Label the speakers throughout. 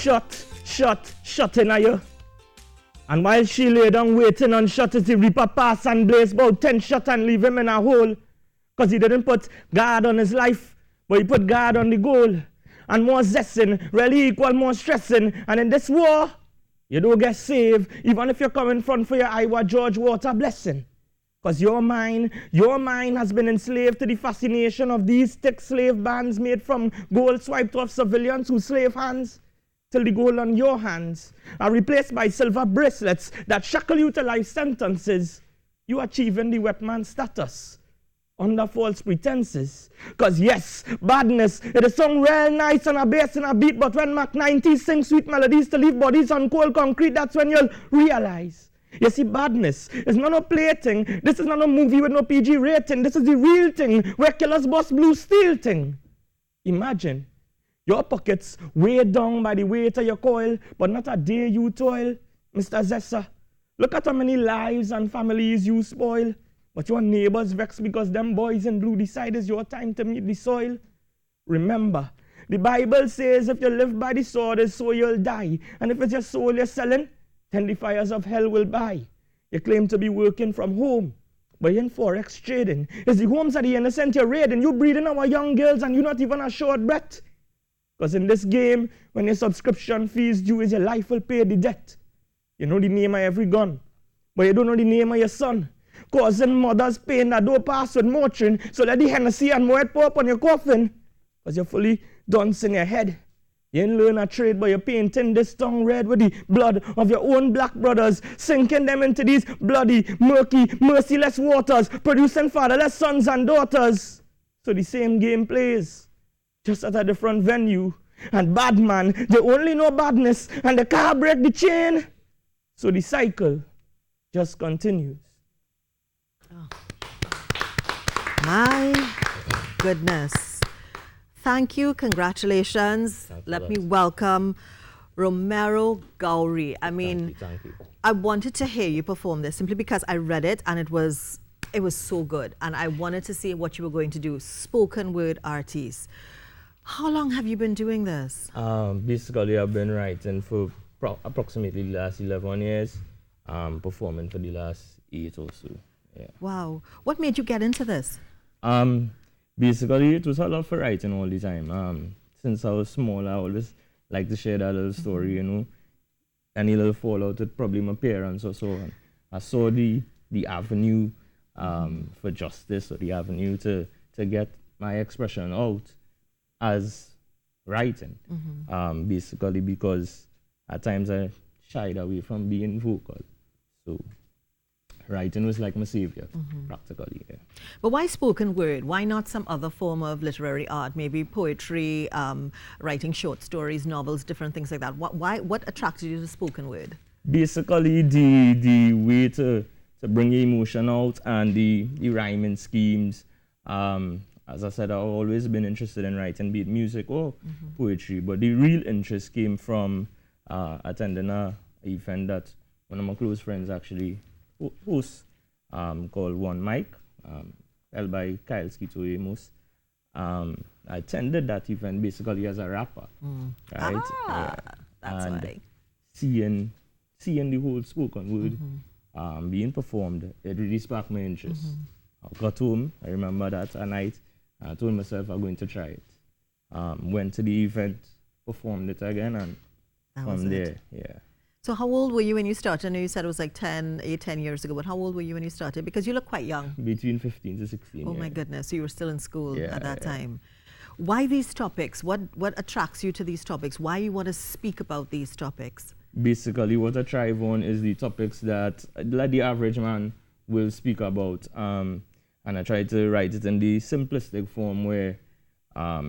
Speaker 1: shot in you. And while she lay down waiting on shot, as the reaper pass and blaze about 10 shot and leave him in a hole. Because he didn't put guard on his life, but he put guard on the goal. And more zesting really equal more stressing. And in this war, you don't get saved, even if you're coming front for your Iowa George Water blessing. Because your mind has been enslaved to the fascination of these thick slave bands made from gold swiped off civilians whose slave hands till the gold on your hands are replaced by silver bracelets that shackle you to life sentences. You achieving the wet man status under false pretenses. Because yes, badness, it is sung real nice on a bass and a beat, but when Mac 90 sings sweet melodies to leave bodies on cold concrete, that's when you'll realize. You see, badness is not a plaything. This is not a movie with no PG rating. This is the real thing, where killers bust blue steel thing. Imagine your pockets weighed down by the weight of your coil, but not a day you toil. Mr. Zessa, look at how many lives and families you spoil. But your neighbors vex because them boys in blue decide it's your time to meet the soil. Remember, the Bible says if you live by the sword, so you'll die. And if it's your soul you're selling, then the fires of hell will buy. You claim to be working from home, but you're in forex trading. It's the homes of the innocent you're raiding. You breeding our young girls and you're not even a short breath. Because in this game, when your subscription fees due is your life will pay the debt. You know the name of every gun, but you don't know the name of your son. Causing mothers pain that don't pass with Motrin, so let the Hennessy and Moet pour up on your coffin. Because you're fully dunce in your head. You ain't learn a trade, but you're painting this tongue red with the blood of your own black brothers, sinking them into these bloody, murky, merciless waters, producing fatherless sons and daughters. So the same game plays, just at a different venue. And bad man, they only know badness, and the car break the chain. So the cycle just continues.
Speaker 2: Oh. My goodness. Thank you. Congratulations. Let me welcome Romero Gowrie. I mean,
Speaker 1: thank you.
Speaker 2: I wanted to hear you perform this simply because I read it and it was so good. And I wanted to see what you were going to do. Spoken word artist. How long have you been doing this?
Speaker 1: Basically, I've been writing for approximately the last 11 years, performing for the last 8 or so. Yeah.
Speaker 2: Wow. What made you get into this?
Speaker 1: Basically, it was a lot for writing all the time. Since I was small, I always like to share that little story, you know. Any little fallout with probably my parents or so on. I saw the avenue for justice, or the avenue to get my expression out as writing. Basically because at times I shied away from being vocal. So writing was like my savior, practically. Yeah.
Speaker 2: But why spoken word? Why not some other form of literary art? Maybe poetry, writing short stories, novels, different things like that. What attracted you to spoken word?
Speaker 1: Basically, the way to bring your emotion out and the rhyming schemes. As I said, I've always been interested in writing, be it music or poetry. But the real interest came from attending an event that one of my close friends actually hosts, called One Mic, held by Kyle Skito Amos. I attended that event basically as a rapper, right?
Speaker 2: That's why.
Speaker 1: Seeing the whole spoken word being performed, it really sparked my interest. I got home, I remember that at night, I told myself I'm going to try it. Went to the event, performed it again, and from there, yeah.
Speaker 2: So how old were you when you started? I know you said it was like 10 years ago, but how old were you when you started? Because you look quite young.
Speaker 1: Between 15 to 16.
Speaker 2: Oh my goodness, so you were still in school at that time. Why these topics? What attracts you to these topics? Why you want to speak about these topics?
Speaker 1: Basically, what I thrive on is the topics that like the average man will speak about. And I try to write it in the simplistic form where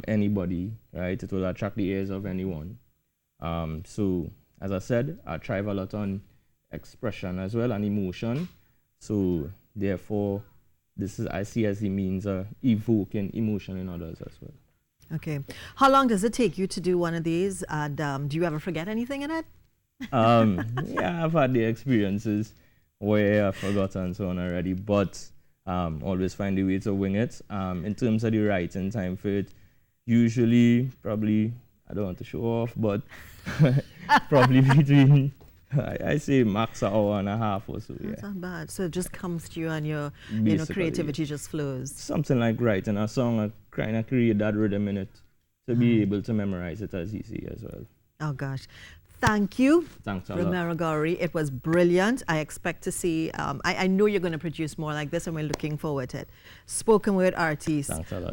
Speaker 1: anybody, right, it will attract the ears of anyone. So, as I said, I thrive a lot on expression as well and emotion. So, therefore, this is I see as the means of evoking emotion in others as well.
Speaker 2: Okay. How long does it take you to do one of these? And do you ever forget anything in it?
Speaker 1: Yeah, I've had the experiences where I've forgotten so on already, but always find a way to wing it. In terms of the writing time for it, usually probably I don't want to show off, but probably between, I say max an hour and a half or so, yeah.
Speaker 2: That's not bad. So it just comes to you and your
Speaker 1: Basically,
Speaker 2: creativity just flows.
Speaker 1: something like writing a song and kind of create that rhythm in it to be able to memorize it as easy as well.
Speaker 2: Oh, gosh. Thank you,
Speaker 1: Thanks a lot.
Speaker 2: Romero Gowrie. It was brilliant. I expect to see, I know you're going to produce more like this, and we're looking forward to it. Spoken word artist.
Speaker 1: Thanks a lot.